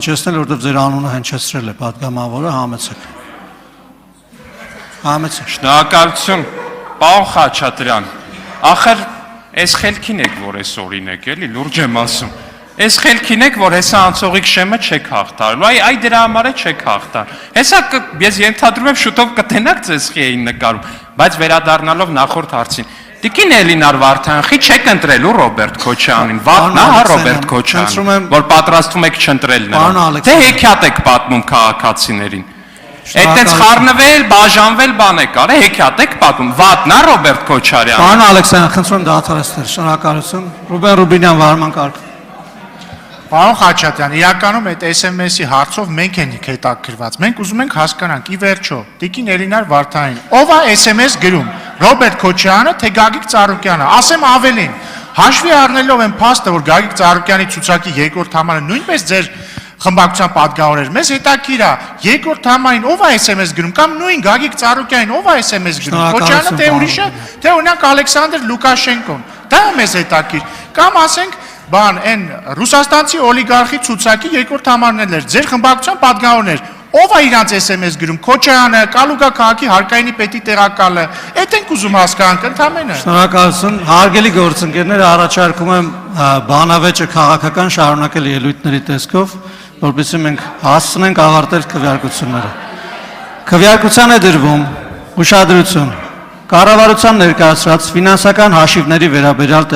Չեսնել, որտեվ ձեր անունը հնչեցրել է պատգամավորը, համեցեք։ Համեցեք։ Շնորհակալություն, պարոն Խաչատրյան։ Ախր այս խելքին եք, որ այս օրին եք, էլի, լուրջ եմ ասում։ Այս խելքին եք, որ հեսա անցողիկ շեմը չեք հաղթարելու, այ դրա համար է չեք հաղթար։ Հեսա ես ենթադրում եմ շուտով կտենաք ծեսխի էին նկարում, բայց վերադառնալով նախորդ հարցին։ Տիկին Էլինար Վարդանյանի չեք ընտրելու Ռոբերտ Քոչարյանին, վաղն հա Ռոբերտ Քոչարյանին, որ պատրաստվում եք չընտրել նրան։ Թե հեքիաթ եք պատմում քաղաքացիներին։ Այդտենց խառնվել, բաժանվել բան եք արել, հեքիաթ եք պատմում, վաղն հա Ռոբերտ Քոչարյանը։ Պարոն Ալեքսանդր, խնդրում եմ դադարեցնել, շնորհակալություն։ Ռուբեն Ռուբինյան վարման կարգ։ Պարոն Խաչատրյան, իրականում այդ SMS-ի հարցով մենք ենք հետաքրքրված։ Մենք ուզում ենք հասկանանք, ի վերջո, տիկին Էլինար Վարդանյանին, ով է SMS գրում, Ռոբերտ Քոչարյանը, թե Գագիկ Ծառուկյանը։ Ասեմ ավելին, հաշվի առնելով այն փաստը, որ Գագիկ Ծառուկյանի ցուցակի երկրորդ համարը նույնպես ձեր խմբակցության պատգամավոր էր, մեզ հետաքրքիր է, երկրորդ համարին ով է SMS գրում, կամ նույն Գագիկ Ծառուկյանին ով է SMS գրում, Քոչարյանը թե ուրիշը, թե օրինակ Ալեքսանդր Լուկաշենկոն։ Դա է մեզ հետաքրքիր։ Կամ ասենք բան այն ռուսաստանցի օլիգարխի ցուցակի երկրորդ համարն էր, ձեր խմբակցության պատգամավորներ, ով է իրանց SMS գրում, Քոչարյանը, Կալուգա քաղաքի հարկայինի պետի տեղակալը, այդ ենք ուզում հասկանանք ընդամենը։ Շնորհակալություն, հարգելի գործընկերներ, առաջարկում եմ բանավեճը քաղաքական շարունակել ելույթների տեսքով, որպեսզի մենք հասցնենք ավարտել քվեարկությունները։ Քվեարկության է դրվում ուշադրություն, կառավարության ներկայացրած ֆինանսական հաշիվների վերաբերյալ